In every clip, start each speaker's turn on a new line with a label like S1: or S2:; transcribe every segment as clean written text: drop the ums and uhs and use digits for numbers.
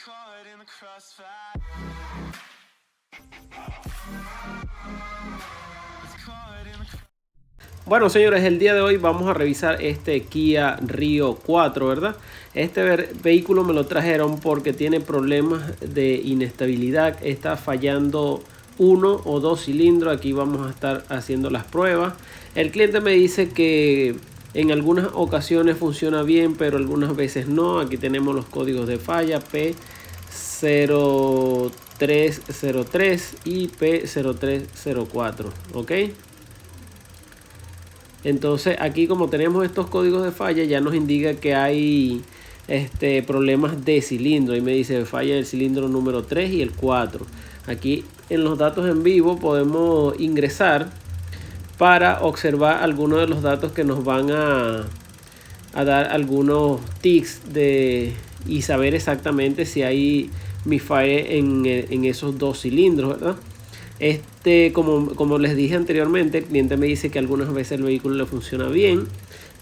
S1: caught in the crossfire. Was caught in the
S2: Bueno, señores, el día de hoy vamos a revisar este Kia Rio 4, ¿verdad? Este vehículo me lo trajeron porque tiene problemas de inestabilidad, está fallando uno o dos cilindros. Aquí vamos a estar haciendo las pruebas. El cliente me dice que en algunas ocasiones funciona bien, pero algunas veces no. Aquí tenemos los códigos de falla P0303 y P0304, ¿ok? Entonces aquí, como tenemos estos códigos de falla, ya nos indica que hay problemas de cilindro. Ahí me dice falla el cilindro número 3 y el 4. Aquí en los datos en vivo podemos ingresar para observar algunos de los datos que nos van a dar algunos tics y saber exactamente si hay misfire en esos dos cilindros, ¿verdad? Como les dije anteriormente, el cliente me dice que algunas veces el vehículo le funciona bien,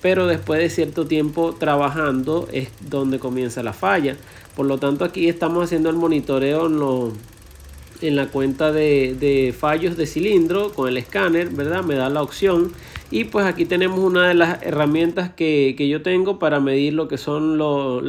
S2: pero después de cierto tiempo trabajando es donde comienza la falla. Por lo tanto, aquí estamos haciendo el monitoreo en la cuenta de fallos de cilindro con el escáner, ¿verdad? Me da la opción. Y pues aquí tenemos una de las herramientas que yo tengo para medir lo que son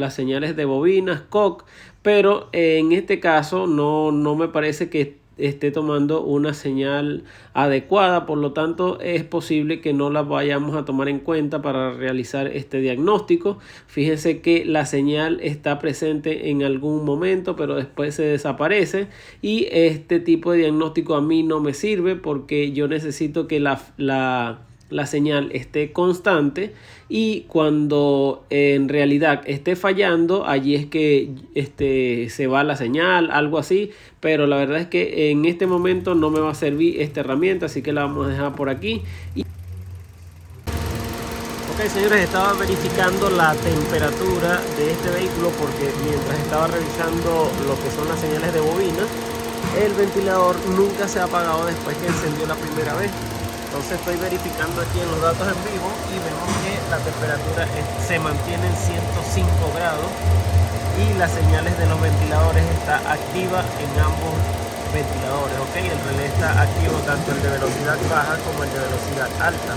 S2: las señales de bobinas, coque, pero en este caso no me parece que esté tomando una señal adecuada. Por lo tanto, es posible que no la vayamos a tomar en cuenta para realizar este diagnóstico. Fíjense que la señal está presente en algún momento, pero después se desaparece, y este tipo de diagnóstico a mí no me sirve porque yo necesito que la señal esté constante, y cuando en realidad esté fallando, allí es que se va la señal, algo así. Pero la verdad es que en este momento no me va a servir esta herramienta, así que la vamos a dejar por aquí. Ok, señores, estaba verificando la temperatura de este vehículo porque mientras estaba revisando lo que son las señales de bobina, el ventilador nunca se ha apagado después que encendió la primera vez. Entonces estoy verificando aquí en los datos en vivo y vemos que la temperatura se mantiene en 105 grados y las señales de los ventiladores está activa en ambos ventiladores, ¿ok? El relé está activo, tanto el de velocidad baja como el de velocidad alta.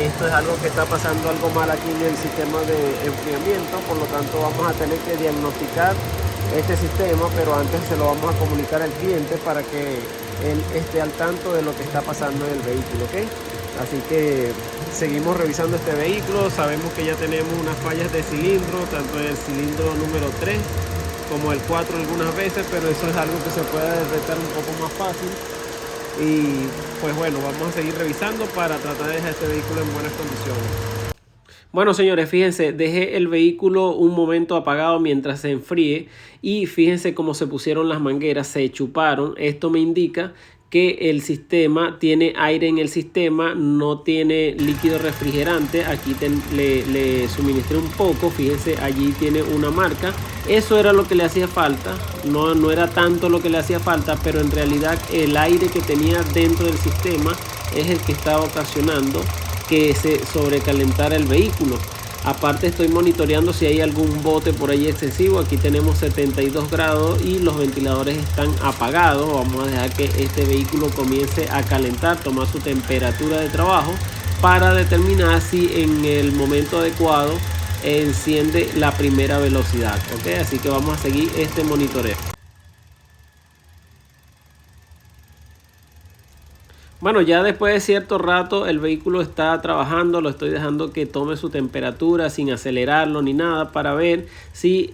S2: Esto es algo que está pasando algo mal aquí en el sistema de enfriamiento, por lo tanto vamos a tener que diagnosticar este sistema, pero antes se lo vamos a comunicar al cliente para que él esté al tanto de lo que está pasando en el vehículo, ¿ok? Así que seguimos revisando este vehículo. Sabemos que ya tenemos unas fallas de cilindro, tanto en el cilindro número 3 como el 4 algunas veces, pero eso es algo que se puede detectar un poco más fácil. Y pues bueno, vamos a seguir revisando para tratar de dejar este vehículo en buenas condiciones. Bueno, señores, fíjense, dejé el vehículo un momento apagado mientras se enfríe y fíjense cómo se pusieron las mangueras, se chuparon. Esto me indica que el sistema tiene aire en el sistema, no tiene líquido refrigerante. Aquí le suministré un poco, fíjense, allí tiene una marca. Eso era lo que le hacía falta, no era tanto lo que le hacía falta, pero en realidad el aire que tenía dentro del sistema es el que estaba ocasionando que se sobrecalentara el vehículo. Aparte estoy monitoreando si hay algún bote por ahí excesivo. Aquí tenemos 72 grados y los ventiladores están apagados. Vamos a dejar que este vehículo comience a calentar, tomar su temperatura de trabajo para determinar si en el momento adecuado enciende la primera velocidad, ¿ok? Así que vamos a seguir este monitoreo. Bueno, ya después de cierto rato el vehículo está trabajando, lo estoy dejando que tome su temperatura sin acelerarlo ni nada para ver si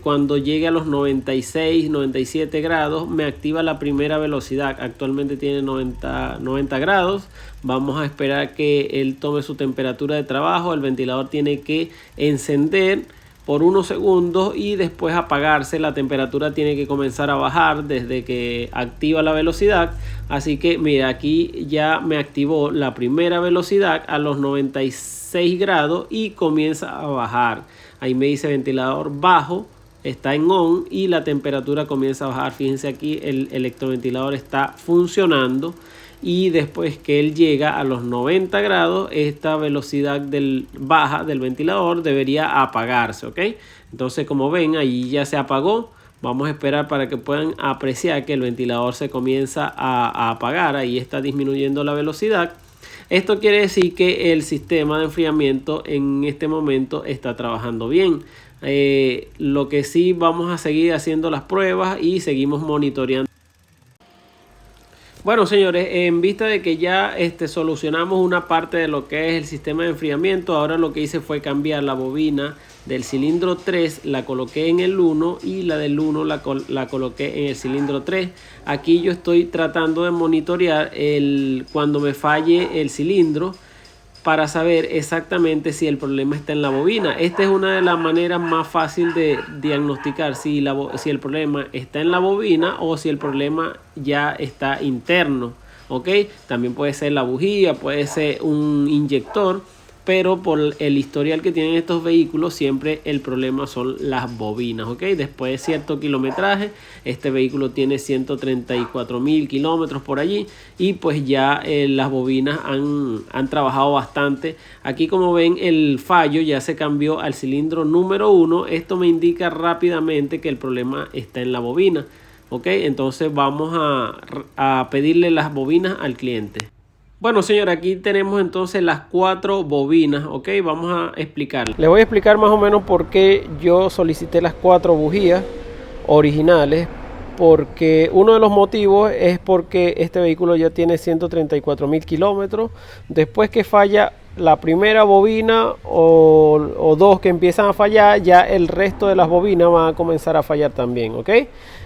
S2: cuando llegue a los 96, 97 grados me activa la primera velocidad. Actualmente tiene 90 grados. Vamos a esperar que él tome su temperatura de trabajo. El ventilador tiene que encender por unos segundos y después apagarse. La temperatura tiene que comenzar a bajar desde que activa la velocidad. Así que mira, aquí ya me activó la primera velocidad a los 96 grados y comienza a bajar. Ahí me dice ventilador bajo, está en on y la temperatura comienza a bajar. Fíjense aquí, el electroventilador está funcionando. Y después que él llega a los 90 grados, esta velocidad baja del ventilador debería apagarse, ¿ok? Entonces, como ven, ahí ya se apagó. Vamos a esperar para que puedan apreciar que el ventilador se comienza a apagar. Ahí está disminuyendo la velocidad. Esto quiere decir que el sistema de enfriamiento en este momento está trabajando bien. Lo que sí, vamos a seguir haciendo las pruebas y seguimos monitoreando. Bueno, señores, en vista de que ya solucionamos una parte de lo que es el sistema de enfriamiento, ahora lo que hice fue cambiar la bobina del cilindro 3, la coloqué en el 1 y la del 1 la coloqué en el cilindro 3. Aquí yo estoy tratando de monitorear cuando me falle el cilindro, para saber exactamente si el problema está en la bobina. Esta es una de las maneras más fáciles de diagnosticar si el problema está en la bobina o si el problema ya está interno. ¿Ok? También puede ser la bujía, puede ser un inyector, pero por el historial que tienen estos vehículos, siempre el problema son las bobinas. ¿Ok? Después de cierto kilometraje, este vehículo tiene 134.000 kilómetros por allí, y pues ya las bobinas han trabajado bastante. Aquí, como ven, el fallo ya se cambió al cilindro número 1. Esto me indica rápidamente que el problema está en la bobina. ¿Ok? Entonces vamos a pedirle las bobinas al cliente. Bueno, señor, aquí tenemos entonces las 4 bobinas, ¿ok? Vamos a explicar. Les voy a explicar más o menos por qué yo solicité las 4 bujías originales. Porque uno de los motivos es porque este vehículo ya tiene 134.000 kilómetros. Después que falla la primera bobina o dos que empiezan a fallar, ya el resto de las bobinas van a comenzar a fallar también, ¿ok?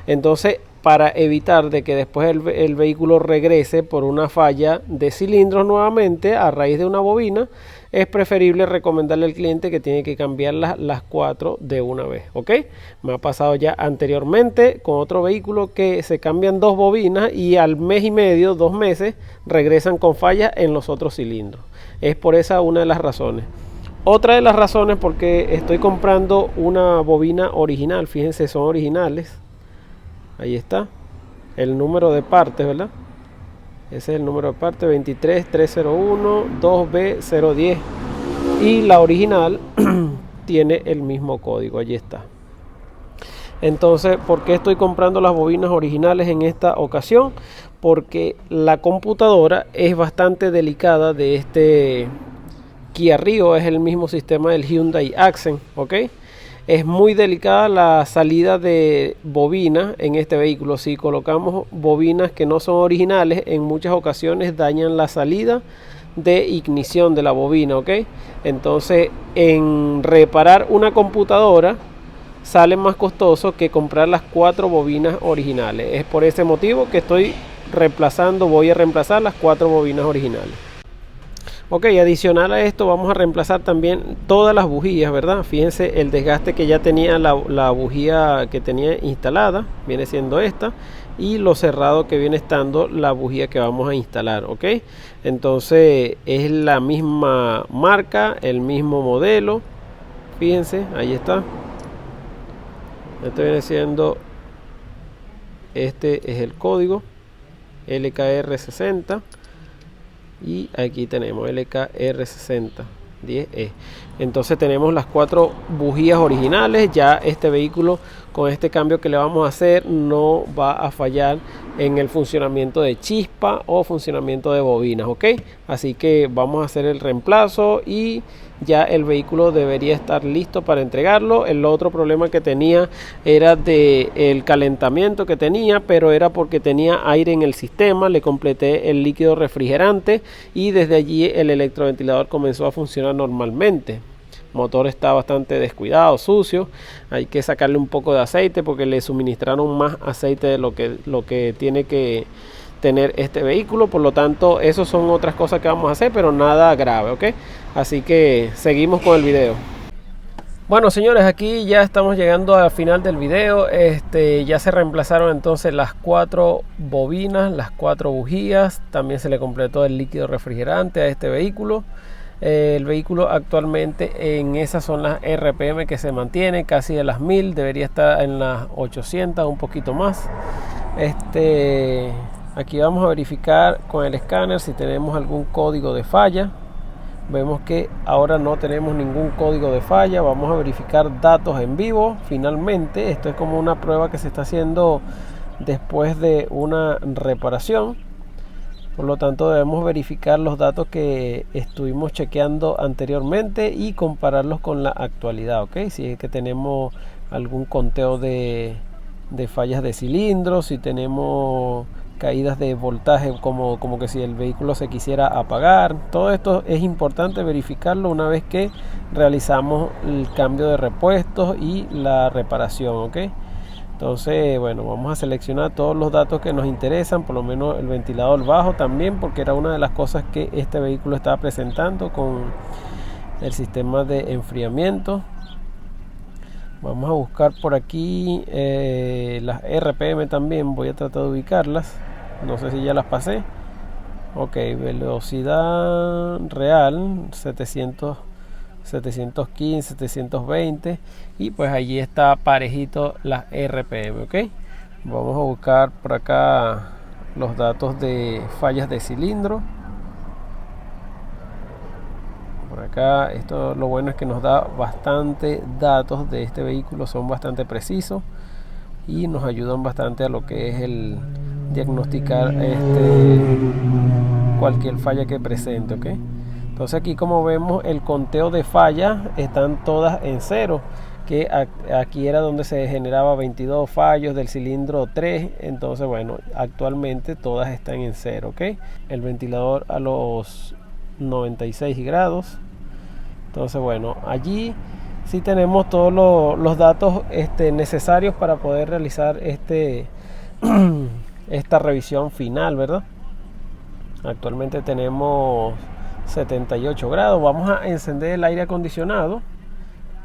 S2: Entonces, para evitar de que después el vehículo regrese por una falla de cilindros nuevamente a raíz de una bobina, es preferible recomendarle al cliente que tiene que cambiar las 4 de una vez, ¿ok? Me ha pasado ya anteriormente con otro vehículo que se cambian 2 bobinas y al mes y medio, 2 meses, regresan con fallas en los otros cilindros. Es por esa una de las razones. Otra de las razones porque estoy comprando una bobina original, fíjense, son originales. Ahí está el número de partes, ¿verdad? Ese es el número de parte 23301 2B010, y la original tiene el mismo código. Allí está. Entonces, ¿por qué estoy comprando las bobinas originales en esta ocasión? Porque la computadora es bastante delicada de este Kia Rio. Es el mismo sistema del Hyundai Accent, ¿ok? Es muy delicada la salida de bobinas en este vehículo. Si colocamos bobinas que no son originales, en muchas ocasiones dañan la salida de ignición de la bobina, ¿ok? Entonces, en reparar una computadora sale más costoso que comprar las 4 bobinas originales. Es por ese motivo que voy a reemplazar las 4 bobinas originales. Ok, adicional a esto vamos a reemplazar también todas las bujías, ¿verdad? Fíjense el desgaste que ya tenía la bujía que tenía instalada, viene siendo esta, y lo cerrado que viene estando la bujía que vamos a instalar, ¿ok? Entonces es la misma marca, el mismo modelo, fíjense, ahí está. Esto viene siendo, este es el código LKR60. Y aquí tenemos LKR6010E. Entonces tenemos las 4 bujías originales. Ya este vehículo, con este cambio que le vamos a hacer, no va a fallar en el funcionamiento de chispa o funcionamiento de bobinas, ¿ok? Así que vamos a hacer el reemplazo y ya el vehículo debería estar listo para entregarlo. El otro problema que tenía era el calentamiento que tenía, pero era porque tenía aire en el sistema. Le completé el líquido refrigerante y desde allí el electroventilador comenzó a funcionar normalmente. El motor está bastante descuidado, sucio. Hay que sacarle un poco de aceite porque le suministraron más aceite de lo que tiene que tener este vehículo. Por lo tanto, eso son otras cosas que vamos a hacer, pero nada grave, ¿ok? Así que seguimos con el video. Bueno, señores, aquí ya estamos llegando al final del video. Ya se reemplazaron entonces las 4 bobinas, las 4 bujías. También se le completó el líquido refrigerante a este vehículo. El vehículo actualmente en esas son las RPM que se mantiene casi de las 1000, debería estar en las 800, un poquito más. Aquí vamos a verificar con el escáner si tenemos algún código de falla. Vemos que ahora no tenemos ningún código de falla. Vamos a verificar datos en vivo. Finalmente, esto es como una prueba que se está haciendo después de una reparación. Por lo tanto, debemos verificar los datos que estuvimos chequeando anteriormente y compararlos con la actualidad, ¿ok? Si es que tenemos algún conteo de fallas de cilindros, si tenemos caídas de voltaje, como que si el vehículo se quisiera apagar. Todo esto es importante verificarlo una vez que realizamos el cambio de repuestos y la reparación, ¿ok? Entonces, bueno, vamos a seleccionar todos los datos que nos interesan, por lo menos el ventilador bajo también, porque era una de las cosas que este vehículo estaba presentando con el sistema de enfriamiento. Vamos a buscar por aquí las RPM también, voy a tratar de ubicarlas, no sé si ya las pasé. Ok, velocidad real 715, 720, y pues allí está parejito las RPM, ok. Vamos a buscar por acá los datos de fallas de cilindro. Por acá, esto lo bueno es que nos da bastante datos de este vehículo, son bastante precisos y nos ayudan bastante a lo que es el diagnosticar cualquier falla que presente, ¿ok? Entonces aquí, como vemos, el conteo de fallas están todas en cero, que aquí era donde se generaba 22 fallos del cilindro 3. Entonces, bueno, actualmente todas están en cero, ¿ok? El ventilador a los 96 grados. Entonces, bueno, allí sí tenemos todos los datos necesarios para poder realizar esta revisión final, ¿verdad? Actualmente tenemos 78 grados. Vamos a encender el aire acondicionado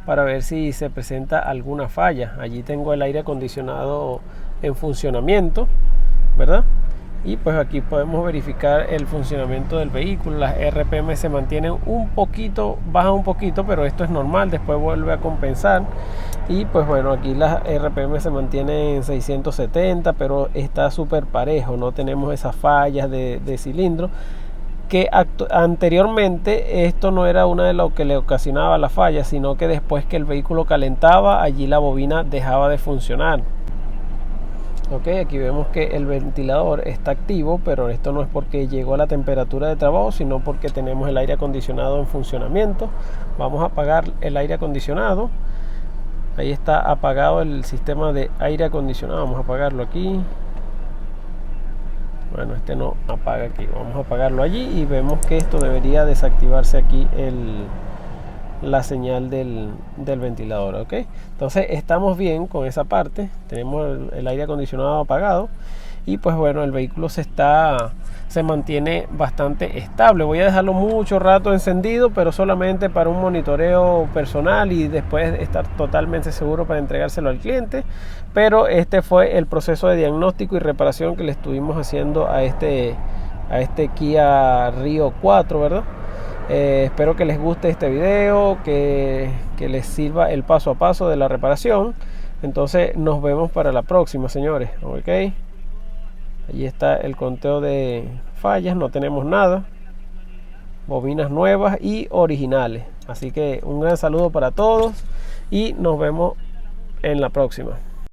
S2: para ver si se presenta alguna falla. Allí tengo el aire acondicionado en funcionamiento, ¿verdad? Y pues aquí podemos verificar el funcionamiento del vehículo. Las RPM se mantienen un poquito, bajan un poquito, pero esto es normal, después vuelve a compensar. Y pues bueno, aquí las RPM se mantienen en 670, pero está súper parejo, no tenemos esas fallas de cilindro, que anteriormente esto no era una de lo que le ocasionaba la falla, sino que después que el vehículo calentaba, allí la bobina dejaba de funcionar. Ok, aquí vemos que el ventilador está activo, pero esto no es porque llegó a la temperatura de trabajo, sino porque tenemos el aire acondicionado en funcionamiento. Vamos a apagar el aire acondicionado. Ahí está apagado el sistema de aire acondicionado. Vamos a apagarlo aquí. Bueno, este no apaga aquí. Vamos a apagarlo allí y vemos que esto debería desactivarse aquí la señal del ventilador, ¿ok? Entonces estamos bien con esa parte. Tenemos el aire acondicionado apagado y pues bueno, el vehículo se mantiene bastante estable. Voy a dejarlo mucho rato encendido, pero solamente para un monitoreo personal y después estar totalmente seguro para entregárselo al cliente. Pero este fue el proceso de diagnóstico y reparación que le estuvimos haciendo a este Kia Rio 4, ¿verdad? Espero que les guste este video, que les sirva el paso a paso de la reparación. Entonces nos vemos para la próxima, señores. Ok, allí está el conteo de fallas, no tenemos nada, bobinas nuevas y originales. Así que un gran saludo para todos y nos vemos en la próxima.